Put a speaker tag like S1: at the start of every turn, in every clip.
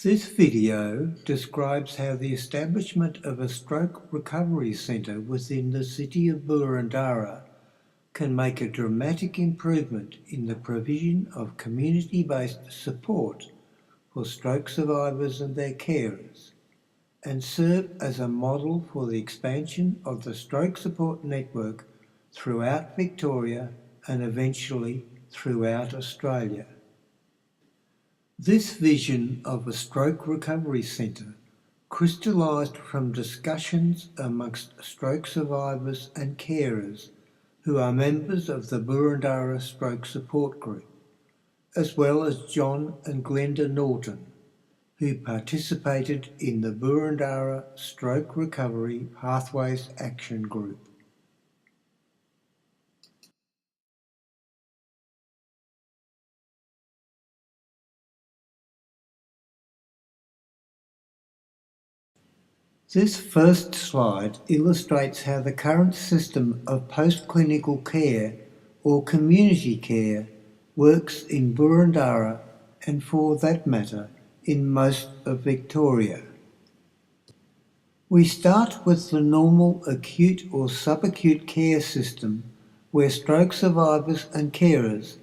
S1: This video describes how the establishment of a stroke recovery centre within the city of Boroondara can make a dramatic improvement in the provision of community-based support for stroke survivors and their carers, and serve as a model for the expansion of the stroke support network throughout Victoria and eventually throughout Australia. This vision of a stroke recovery centre crystallised from discussions amongst stroke survivors and carers who are members of the Boroondara Stroke Support Group, as well as John and Glenda Norton, who participated in the Boroondara Stroke Recovery Pathways Action Group. This first slide illustrates how the current system of post-clinical care or community care works in Boroondara and, for that matter, in most of Victoria. We start with the normal acute or subacute care system where stroke survivors and carers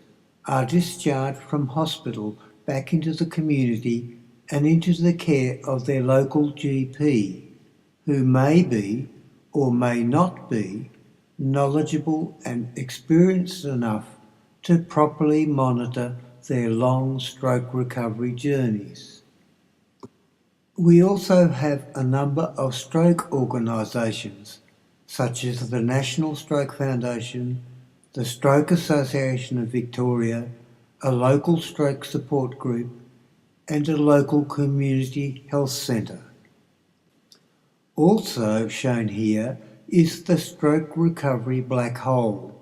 S1: are discharged from hospital back into the community and into the care of their local GP, who may be or may not be knowledgeable and experienced enough to properly monitor their long stroke recovery journeys. We also have a number of stroke organisations such as the National Stroke Foundation, the Stroke Association of Victoria, a local stroke support group and a local community health centre. Also shown here is the Stroke Recovery Black Hole,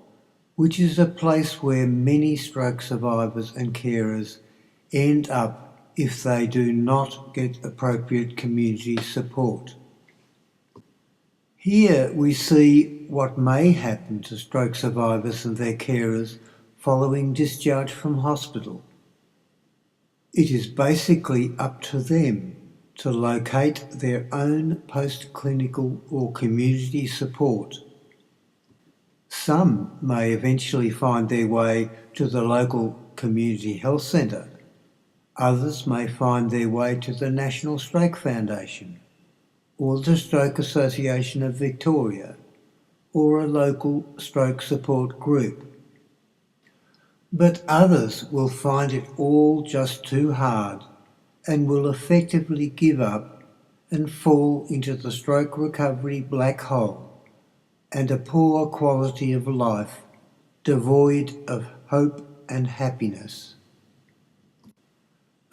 S1: which is a place where many stroke survivors and carers end up if they do not get appropriate community support. Here we see what may happen to stroke survivors and their carers following discharge from hospital. It is basically up to them to locate their own post-clinical or community support. Some may eventually find their way to the local community health centre. Others may find their way to the National Stroke Foundation, or the Stroke Association of Victoria, or a local stroke support group. But others will find it all just too hard and will effectively give up and fall into the stroke recovery black hole and a poor quality of life devoid of hope and happiness.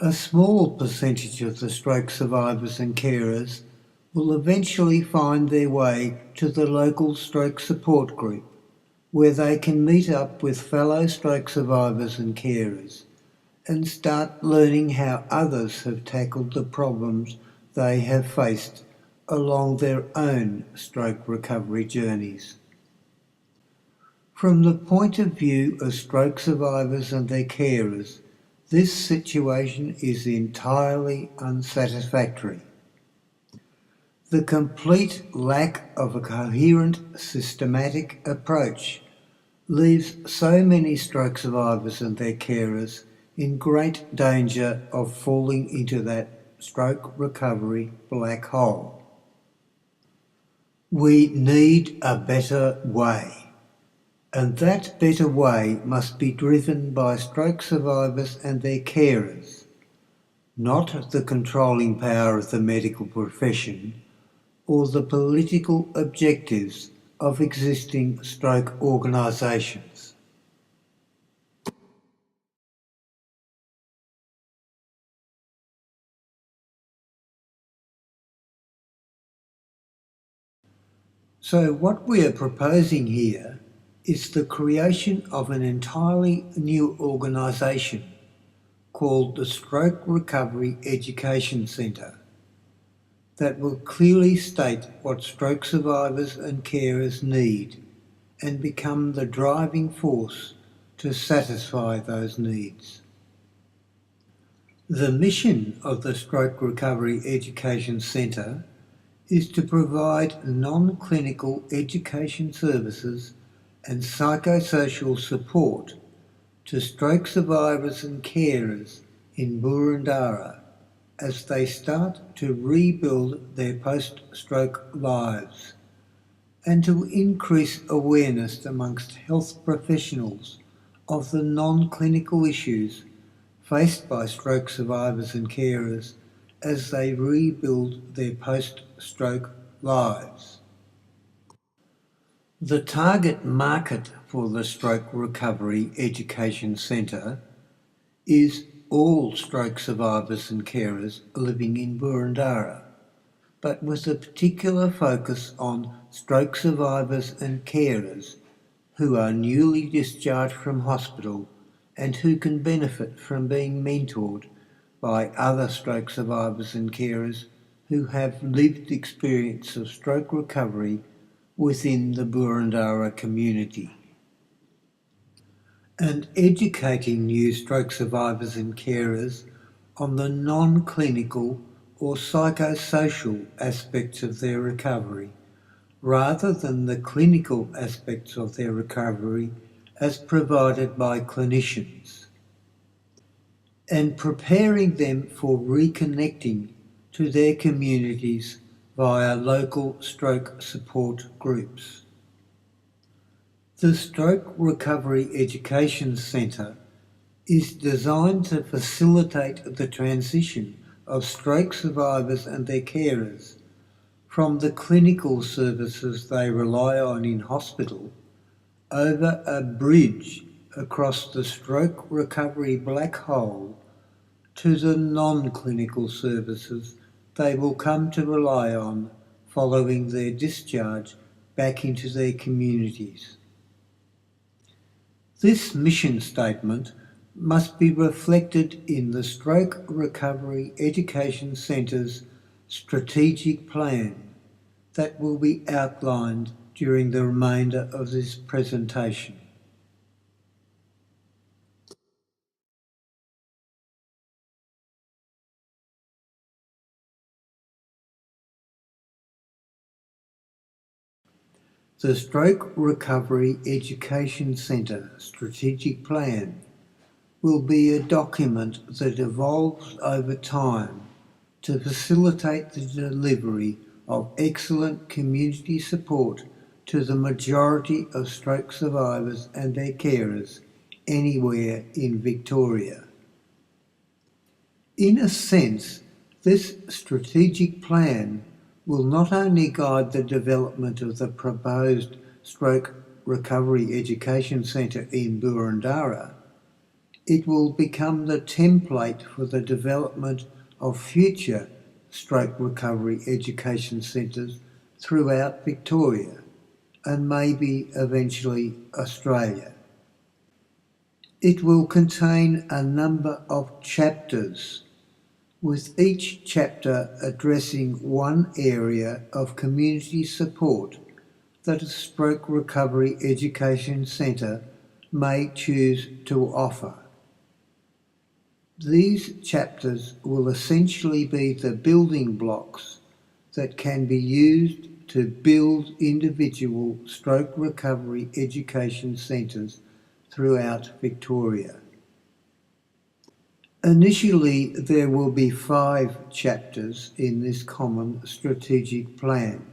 S1: A small percentage of the stroke survivors and carers will eventually find their way to the local stroke support group, where they can meet up with fellow stroke survivors and carers and start learning how others have tackled the problems they have faced along their own stroke recovery journeys. From the point of view of stroke survivors and their carers, this situation is entirely unsatisfactory. The complete lack of a coherent, systematic approach leaves so many stroke survivors and their carers in great danger of falling into that stroke recovery black hole. We need a better way, and that better way must be driven by stroke survivors and their carers, not the controlling power of the medical profession or the political objectives of existing stroke organisations. So what we are proposing here is the creation of an entirely new organisation called the Stroke Recovery Education Centre that will clearly state what stroke survivors and carers need and become the driving force to satisfy those needs. The mission of the Stroke Recovery Education Centre is to provide non-clinical education services and psychosocial support to stroke survivors and carers in Boroondara as they start to rebuild their post-stroke lives, and to increase awareness amongst health professionals of the non-clinical issues faced by stroke survivors and carers as they rebuild their post-stroke lives. The target market for the Stroke Recovery Education Centre is all stroke survivors and carers living in Boroondara, but with a particular focus on stroke survivors and carers who are newly discharged from hospital and who can benefit from being mentored by other stroke survivors and carers who have lived experience of stroke recovery within the Boroondara community. And educating new stroke survivors and carers on the non-clinical or psychosocial aspects of their recovery, rather than the clinical aspects of their recovery as provided by clinicians, and preparing them for reconnecting to their communities via local stroke support groups. The Stroke Recovery Education Centre is designed to facilitate the transition of stroke survivors and their carers from the clinical services they rely on in hospital over a bridge across the stroke recovery black hole to the non-clinical services they will come to rely on following their discharge back into their communities. This mission statement must be reflected in the Stroke Recovery Education Centre's strategic plan that will be outlined during the remainder of this presentation. The Stroke Recovery Education Centre strategic plan will be a document that evolves over time to facilitate the delivery of excellent community support to the majority of stroke survivors and their carers anywhere in Victoria. In a sense, this strategic plan will not only guide the development of the proposed Stroke Recovery Education Centre in Boroondara, it will become the template for the development of future stroke recovery education centres throughout Victoria and maybe eventually Australia. It will contain a number of chapters, with each chapter addressing one area of community support that a stroke recovery education centre may choose to offer. These chapters will essentially be the building blocks that can be used to build individual stroke recovery education centres throughout Victoria. Initially, there will be 5 chapters in this common strategic plan,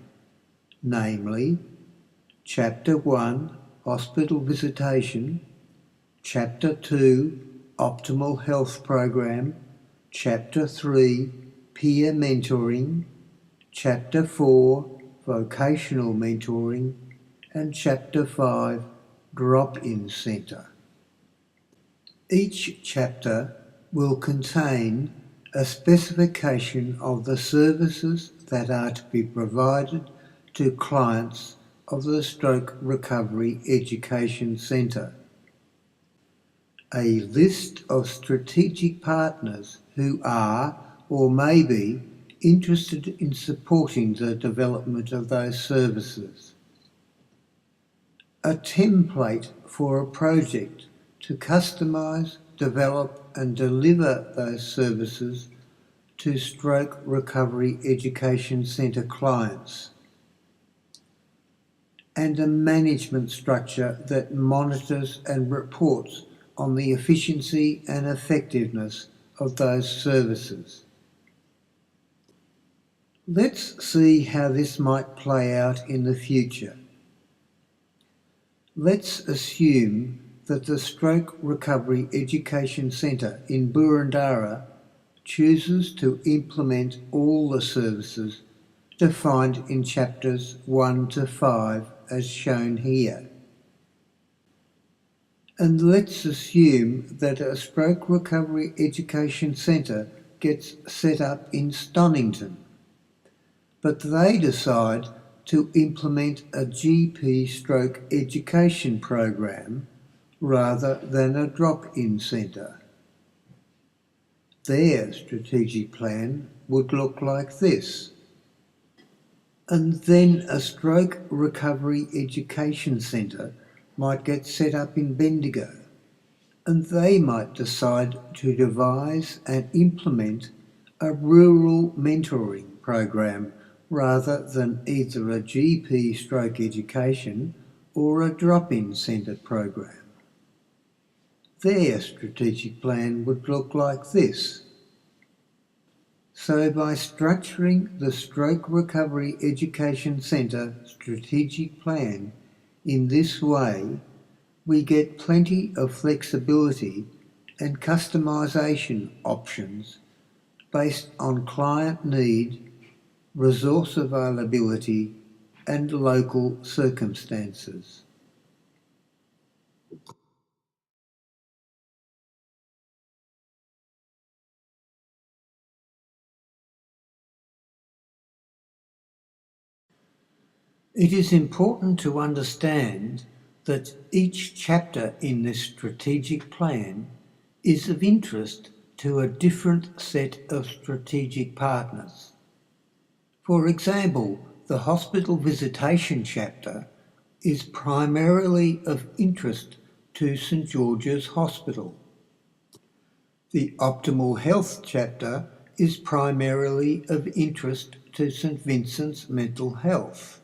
S1: namely Chapter 1, Hospital Visitation, Chapter 2, Optimal Health Program, Chapter 3, Peer Mentoring, Chapter 4, Vocational Mentoring, and Chapter 5, Drop-In Centre. Each chapter will contain a specification of the services that are to be provided to clients of the Stroke Recovery Education Centre, a list of strategic partners who are or may be interested in supporting the development of those services, a template for a project to customise, develop and deliver those services to Stroke Recovery Education Centre clients, and a management structure that monitors and reports on the efficiency and effectiveness of those services. Let's see how this might play out in the future. Let's assume that the Stroke Recovery Education Centre in Boroondara chooses to implement all the services defined in chapters 1 to 5 as shown here. And let's assume that a Stroke Recovery Education Centre gets set up in Stonington, but they decide to implement a GP stroke education program rather than a drop-in centre. Their strategic plan would look like this. And then a Stroke Recovery Education Centre might get set up in Bendigo, and they might decide to devise and implement a rural mentoring program rather than either a GP stroke education or a drop-in centre program. Their strategic plan would look like this. So by structuring the Stroke Recovery Education Centre strategic plan in this way, we get plenty of flexibility and customisation options based on client need, resource availability and local circumstances. It is important to understand that each chapter in this strategic plan is of interest to a different set of strategic partners. For example, the hospital visitation chapter is primarily of interest to St George's Hospital. The optimal health chapter is primarily of interest to St Vincent's Mental Health.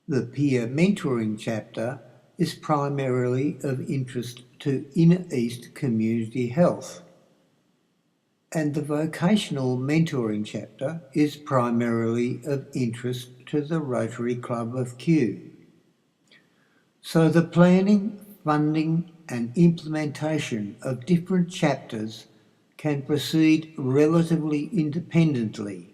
S1: The peer mentoring chapter is primarily of interest to Inner East Community Health. And the vocational mentoring chapter is primarily of interest to the Rotary Club of Kew. So the planning, funding and implementation of different chapters can proceed relatively independently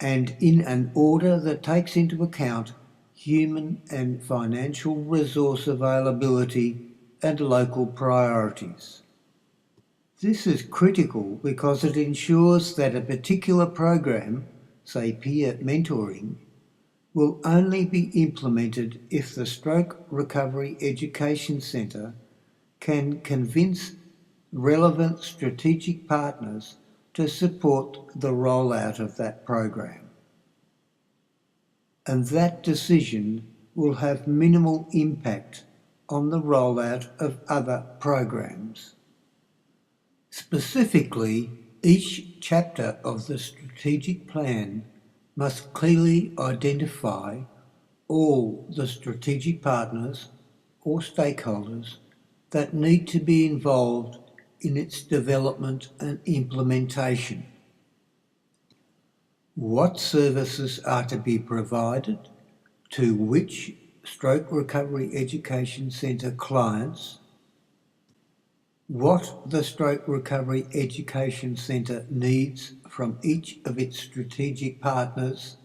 S1: and in an order that takes into account human and financial resource availability and local priorities. This is critical because it ensures that a particular program, say peer mentoring, will only be implemented if the Stroke Recovery Education Centre can convince relevant strategic partners to support the rollout of that program. And that decision will have minimal impact on the rollout of other programs. Specifically, each chapter of the strategic plan must clearly identify all the strategic partners or stakeholders that need to be involved in its development and implementation. What services are to be provided to which Stroke Recovery Education Centre clients, what the Stroke Recovery Education Centre needs from each of its strategic partners,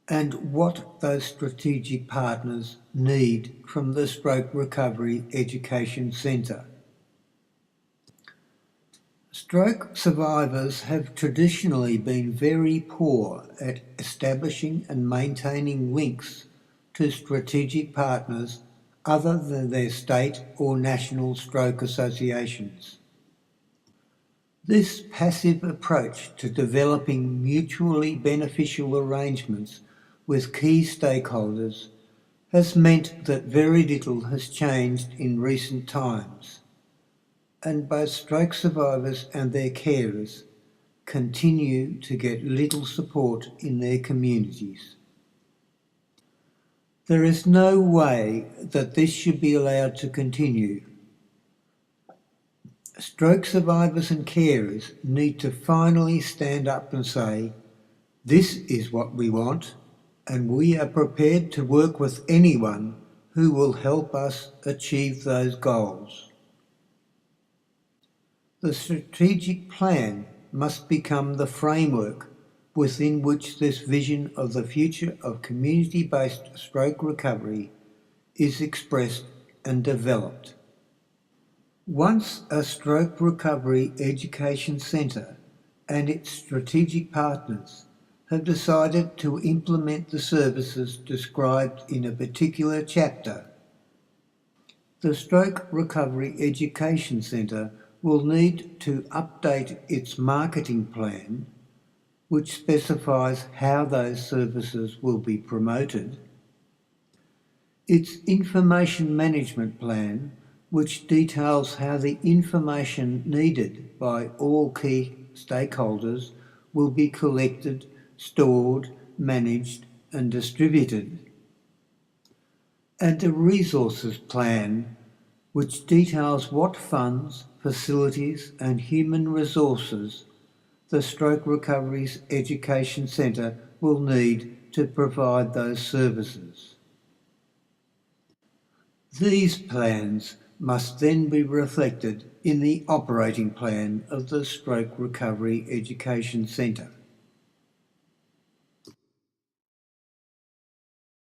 S1: and what those strategic partners need from the Stroke Recovery Education Centre. Stroke survivors have traditionally been very poor at establishing and maintaining links to strategic partners other than their state or national stroke associations. This passive approach to developing mutually beneficial arrangements with key stakeholders has meant that very little has changed in recent times. and both stroke survivors and their carers continue to get little support in their communities. There is no way that this should be allowed to continue. Stroke survivors and carers need to finally stand up and say, "This is what we want, and we are prepared to work with anyone who will help us achieve those goals." The strategic plan must become the framework within which this vision of the future of community-based stroke recovery is expressed and developed. Once a stroke recovery education centre and its strategic partners have decided to implement the services described in a particular chapter, the Stroke Recovery Education Centre will need to update its marketing plan, which specifies how those services will be promoted, its information management plan, which details how the information needed by all key stakeholders will be collected, stored, managed and distributed, and a resources plan which details what funds, facilities and human resources the Stroke Recovery's Education Centre will need to provide those services. These plans must then be reflected in the operating plan of the Stroke Recovery Education Centre.